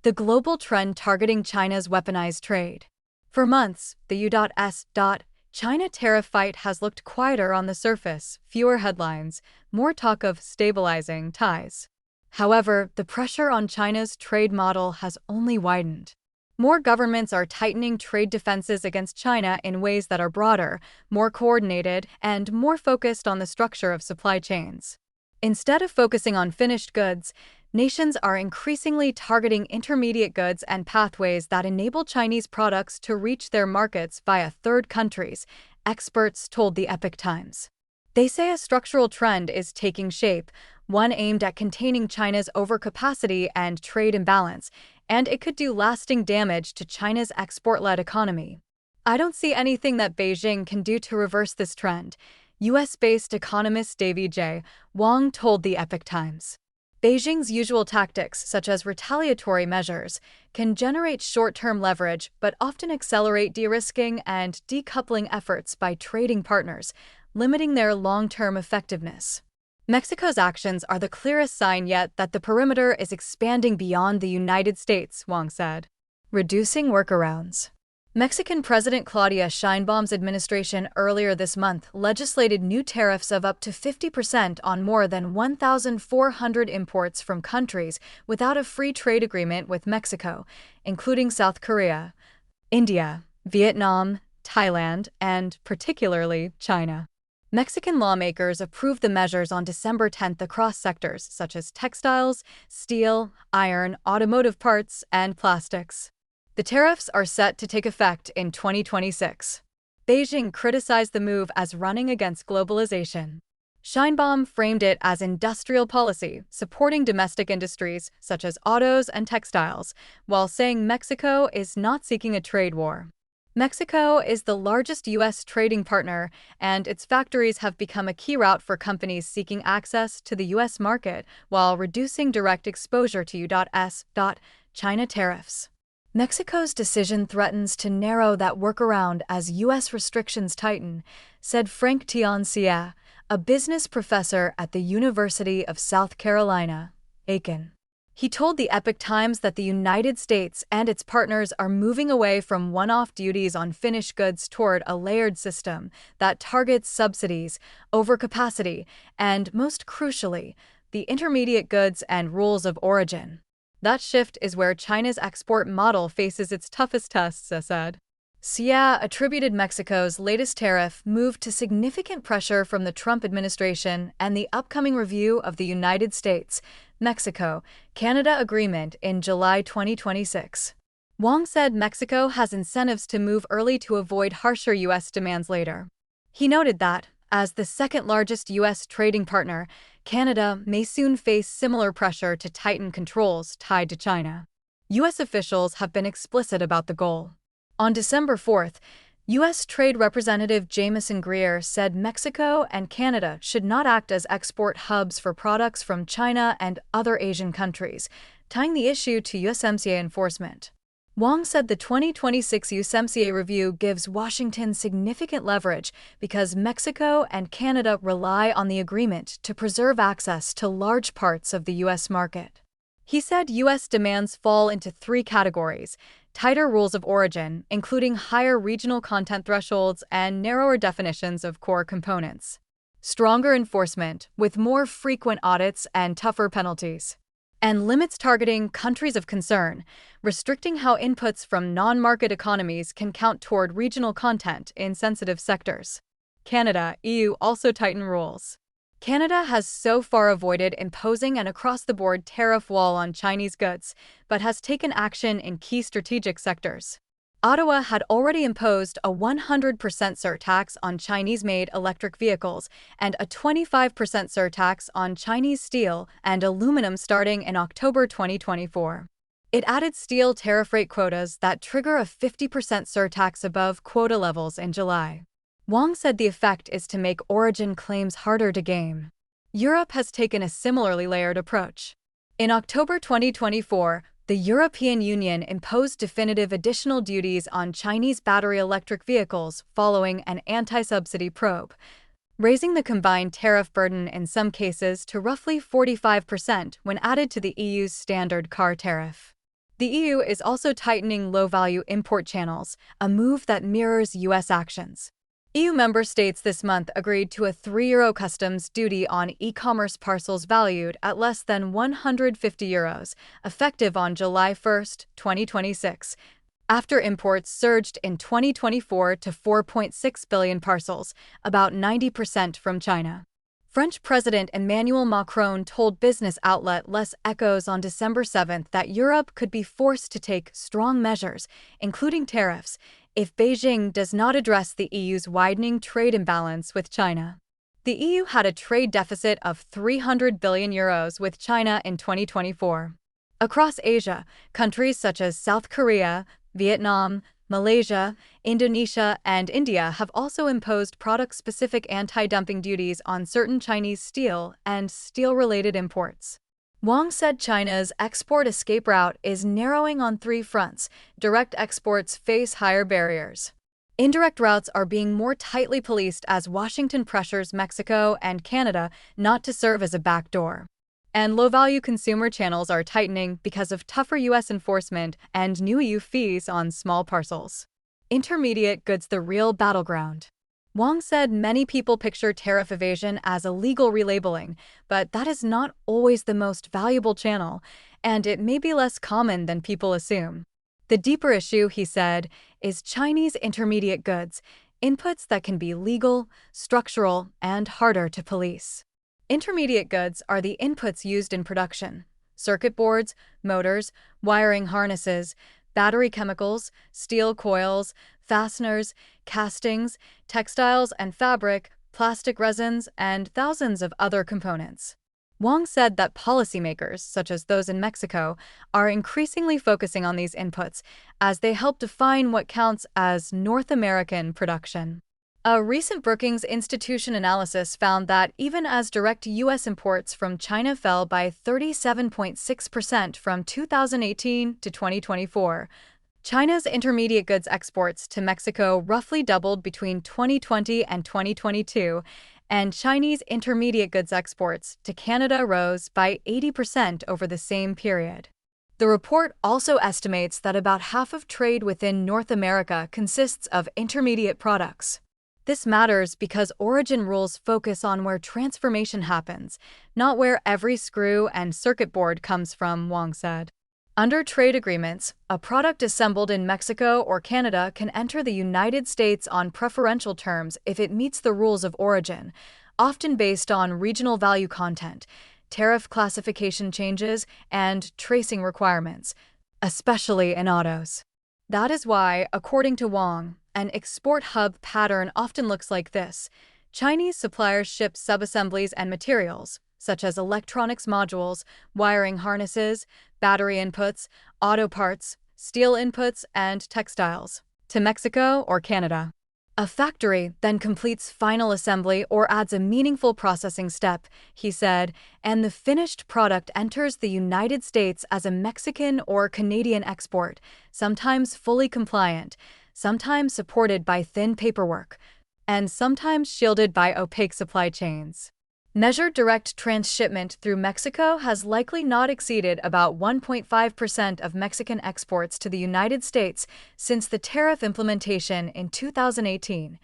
the global trend targeting China's weaponized trade. For months, the U.S. China tariff fight has looked quieter on the surface, fewer headlines, more talk of stabilizing ties. However, the pressure on China's trade model has only widened. More governments are tightening trade defenses against China in ways that are broader, more coordinated, and more focused on the structure of supply chains. Instead of focusing on finished goods, nations are increasingly targeting intermediate goods and pathways that enable Chinese products to reach their markets via third countries, experts told the Epoch Times. They say a structural trend is taking shape, one aimed at containing China's overcapacity and trade imbalance, and it could do lasting damage to China's export-led economy. "I don't see anything that Beijing can do to reverse this trend," US-based economist Davy J. Wong told the Epoch Times. Beijing's usual tactics, such as retaliatory measures, can generate short-term leverage but often accelerate de-risking and decoupling efforts by trading partners, limiting their long-term effectiveness. Mexico's actions are the clearest sign yet that the perimeter is expanding beyond the United States, Wong said. Reducing workarounds. Mexican President Claudia Sheinbaum's administration earlier this month legislated new tariffs of up to 50% on more than 1,400 imports from countries without a free trade agreement with Mexico, including South Korea, India, Vietnam, Thailand, and particularly China. Mexican lawmakers approved the measures on December 10 across sectors such as textiles, steel, iron, automotive parts, and plastics. The tariffs are set to take effect in 2026. Beijing criticized the move as running against globalization. Sheinbaum framed it as industrial policy, supporting domestic industries such as autos and textiles, while saying Mexico is not seeking a trade war. Mexico is the largest U.S. trading partner, and its factories have become a key route for companies seeking access to the U.S. market while reducing direct exposure to U.S. China tariffs. Mexico's decision threatens to narrow that workaround as U.S. restrictions tighten, said Frank Tiancia, a business professor at the University of South Carolina, Aiken. He told the Epoch Times that the United States and its partners are moving away from one-off duties on finished goods toward a layered system that targets subsidies, overcapacity, and, most crucially, the intermediate goods and rules of origin. That shift is where China's export model faces its toughest tests, said. Xia attributed Mexico's latest tariff move to significant pressure from the Trump administration and the upcoming review of the United States, Mexico, Canada agreement in July 2026. Wong said Mexico has incentives to move early to avoid harsher U.S. demands later. He noted that, as the second-largest U.S. trading partner, Canada may soon face similar pressure to tighten controls tied to China. U.S. officials have been explicit about the goal. On December 4, U.S. Trade Representative Jamieson Greer said Mexico and Canada should not act as export hubs for products from China and other Asian countries, tying the issue to USMCA enforcement. Wong said the 2026 USMCA review gives Washington significant leverage because Mexico and Canada rely on the agreement to preserve access to large parts of the U.S. market. He said U.S. demands fall into three categories: tighter rules of origin, including higher regional content thresholds and narrower definitions of core components; stronger enforcement, with more frequent audits and tougher penalties; and limits targeting countries of concern, restricting how inputs from non-market economies can count toward regional content in sensitive sectors. Canada, EU also tightened rules. Canada has so far avoided imposing an across-the-board tariff wall on Chinese goods, but has taken action in key strategic sectors. Ottawa had already imposed a 100% surtax on Chinese-made electric vehicles and a 25% surtax on Chinese steel and aluminum starting in October 2024. It added steel tariff rate quotas that trigger a 50% surtax above quota levels in July. Wong said the effect is to make origin claims harder to game. Europe has taken a similarly layered approach. In October 2024, the European Union imposed definitive additional duties on Chinese battery electric vehicles following an anti-subsidy probe, raising the combined tariff burden in some cases to roughly 45% when added to the EU's standard car tariff. The EU is also tightening low-value import channels, a move that mirrors US actions. EU member states this month agreed to a €3 customs duty on e-commerce parcels valued at less than €150, effective on July 1, 2026, after imports surged in 2024 to 4.6 billion parcels, about 90% from China. French President Emmanuel Macron told business outlet Les Echos on December 7 that Europe could be forced to take strong measures, including tariffs, if Beijing does not address the EU's widening trade imbalance with China. The EU had a trade deficit of €300 billion with China in 2024. Across Asia, countries such as South Korea, Vietnam, Malaysia, Indonesia, and India have also imposed product-specific anti-dumping duties on certain Chinese steel and steel-related imports. Wang said China's export escape route is narrowing on three fronts. Direct exports face higher barriers. Indirect routes are being more tightly policed as Washington pressures Mexico and Canada not to serve as a backdoor. And low-value consumer channels are tightening because of tougher U.S. enforcement and new EU fees on small parcels. Intermediate goods the real battleground. Wang said many people picture tariff evasion as illegal relabeling, but that is not always the most valuable channel, and it may be less common than people assume. The deeper issue, he said, is Chinese intermediate goods, inputs that can be legal, structural, and harder to police. Intermediate goods are the inputs used in production: circuit boards, motors, wiring harnesses, battery chemicals, steel coils, fasteners, castings, textiles and fabric, plastic resins, and thousands of other components. Wang said that policymakers, such as those in Mexico, are increasingly focusing on these inputs as they help define what counts as North American production. A recent Brookings Institution analysis found that even as direct U.S. imports from China fell by 37.6% from 2018 to 2024, China's intermediate goods exports to Mexico roughly doubled between 2020 and 2022, and Chinese intermediate goods exports to Canada rose by 80% over the same period. The report also estimates that about half of trade within North America consists of intermediate products. This matters because origin rules focus on where transformation happens, not where every screw and circuit board comes from, Wang said. Under trade agreements, a product assembled in Mexico or Canada can enter the United States on preferential terms if it meets the rules of origin, often based on regional value content, tariff classification changes, and tracing requirements, especially in autos. That is why, according to Wang, an export hub pattern often looks like this. Chinese suppliers ship subassemblies and materials, such as electronics modules, wiring harnesses, battery inputs, auto parts, steel inputs, and textiles, to Mexico or Canada. A factory then completes final assembly or adds a meaningful processing step, he said, and the finished product enters the United States as a Mexican or Canadian export, sometimes fully compliant, sometimes supported by thin paperwork, and sometimes shielded by opaque supply chains. Measured direct transshipment through Mexico has likely not exceeded about 1.5% of Mexican exports to the United States since the tariff implementation in 2018,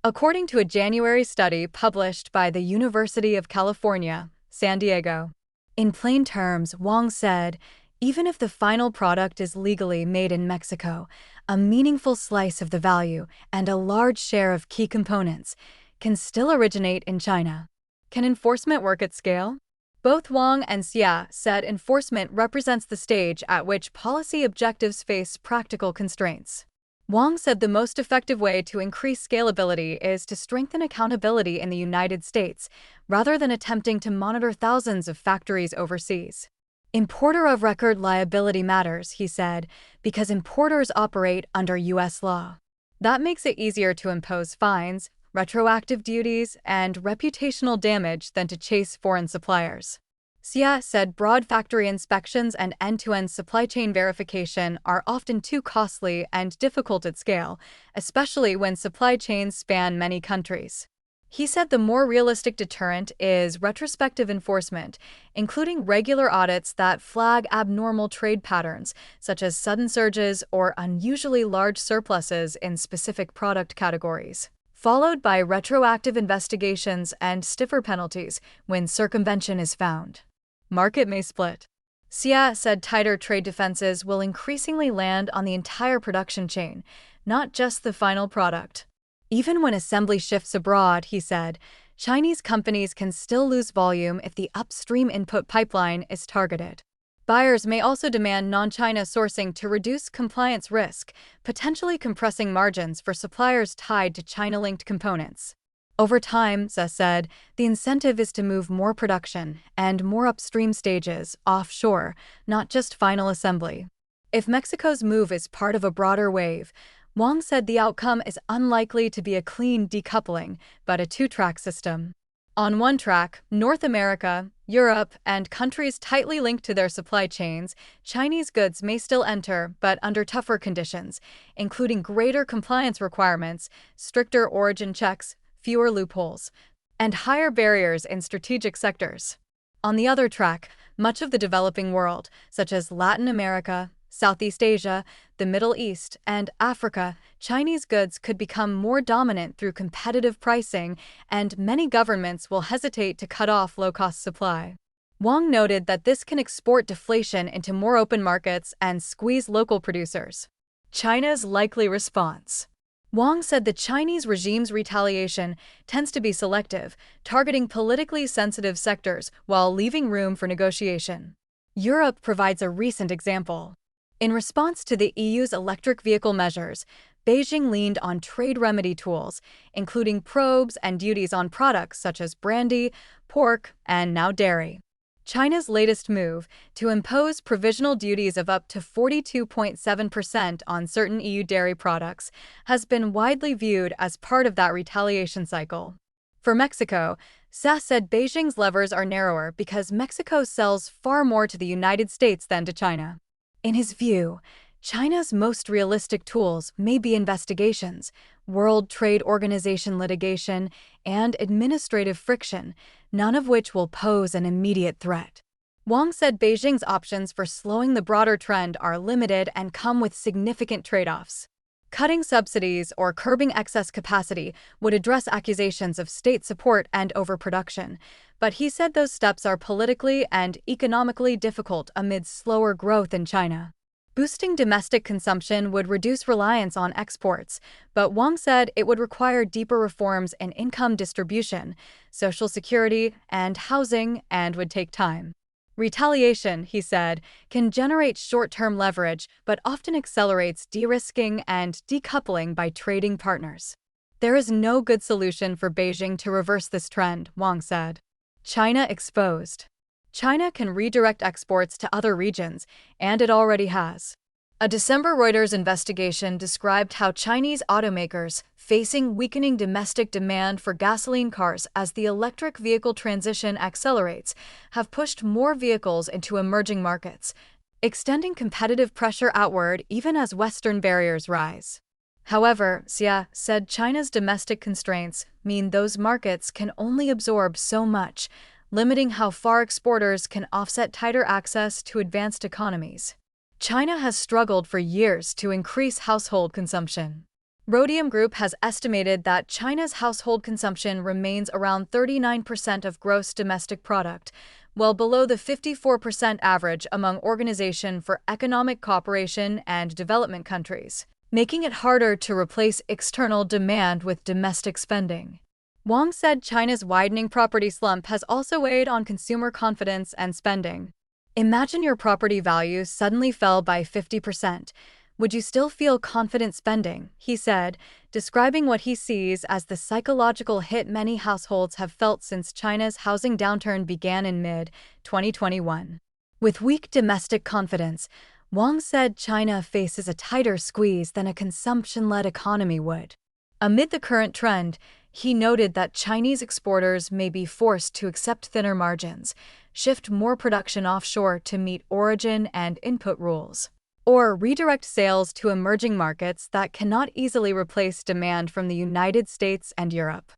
according to a January study published by the University of California, San Diego. In plain terms, Wang said, even if the final product is legally made in Mexico, a meaningful slice of the value and a large share of key components can still originate in China. Can enforcement work at scale? Both Wang and Xia said enforcement represents the stage at which policy objectives face practical constraints. Wang said the most effective way to increase scalability is to strengthen accountability in the United States, rather than attempting to monitor thousands of factories overseas. Importer of record liability matters, he said, because importers operate under U.S. law. That makes it easier to impose fines, retroactive duties, and reputational damage than to chase foreign suppliers. Xia said broad factory inspections and end-to-end supply chain verification are often too costly and difficult at scale, especially when supply chains span many countries. He said the more realistic deterrent is retrospective enforcement, including regular audits that flag abnormal trade patterns, such as sudden surges or unusually large surpluses in specific product categories, followed by retroactive investigations and stiffer penalties when circumvention is found. Market may split. Xia said tighter trade defenses will increasingly land on the entire production chain, not just the final product. Even when assembly shifts abroad, he said, Chinese companies can still lose volume if the upstream input pipeline is targeted. Buyers may also demand non-China sourcing to reduce compliance risk, potentially compressing margins for suppliers tied to China-linked components. Over time, Xia said, the incentive is to move more production and more upstream stages offshore, not just final assembly. If Mexico's move is part of a broader wave, Wang said the outcome is unlikely to be a clean decoupling, but a two-track system. On one track, North America, Europe, and countries tightly linked to their supply chains, Chinese goods may still enter, but under tougher conditions, including greater compliance requirements, stricter origin checks, fewer loopholes, and higher barriers in strategic sectors. On the other track, much of the developing world, such as Latin America, Southeast Asia, the Middle East, and Africa, Chinese goods could become more dominant through competitive pricing, and many governments will hesitate to cut off low-cost supply. Wang noted that this can export deflation into more open markets and squeeze local producers. China's likely response. Wang said the Chinese regime's retaliation tends to be selective, targeting politically sensitive sectors while leaving room for negotiation. Europe provides a recent example. In response to the EU's electric vehicle measures, Beijing leaned on trade remedy tools, including probes and duties on products such as brandy, pork, and now dairy. China's latest move, to impose provisional duties of up to 42.7% on certain EU dairy products, has been widely viewed as part of that retaliation cycle. For Mexico, Xia said Beijing's levers are narrower because Mexico sells far more to the United States than to China. In his view, China's most realistic tools may be investigations, World Trade Organization litigation, and administrative friction, none of which will pose an immediate threat. Wang said Beijing's options for slowing the broader trend are limited and come with significant trade-offs. Cutting subsidies or curbing excess capacity would address accusations of state support and overproduction, but he said those steps are politically and economically difficult amid slower growth in China. Boosting domestic consumption would reduce reliance on exports, but Wang said it would require deeper reforms in income distribution, social security, and housing, and would take time. Retaliation, he said, can generate short-term leverage but often accelerates de-risking and decoupling by trading partners. There is no good solution for Beijing to reverse this trend, Wang said. China exposed. China can redirect exports to other regions, and it already has. A December Reuters investigation described how Chinese automakers, facing weakening domestic demand for gasoline cars as the electric vehicle transition accelerates, have pushed more vehicles into emerging markets, extending competitive pressure outward even as Western barriers rise. However, Xia said China's domestic constraints mean those markets can only absorb so much, limiting how far exporters can offset tighter access to advanced economies. China has struggled for years to increase household consumption. Rhodium Group has estimated that China's household consumption remains around 39% of gross domestic product, well below the 54% average among Organization for Economic Cooperation and Development countries, making it harder to replace external demand with domestic spending. Wang said China's widening property slump has also weighed on consumer confidence and spending. Imagine your property value suddenly fell by 50%. Would you still feel confident spending? He said, describing what he sees as the psychological hit many households have felt since China's housing downturn began in mid-2021. With weak domestic confidence, Wang said China faces a tighter squeeze than a consumption-led economy would. Amid the current trend, he noted that Chinese exporters may be forced to accept thinner margins, shift more production offshore to meet origin and input rules, or redirect sales to emerging markets that cannot easily replace demand from the United States and Europe.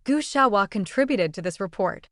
Gu Xiaohua contributed to this report.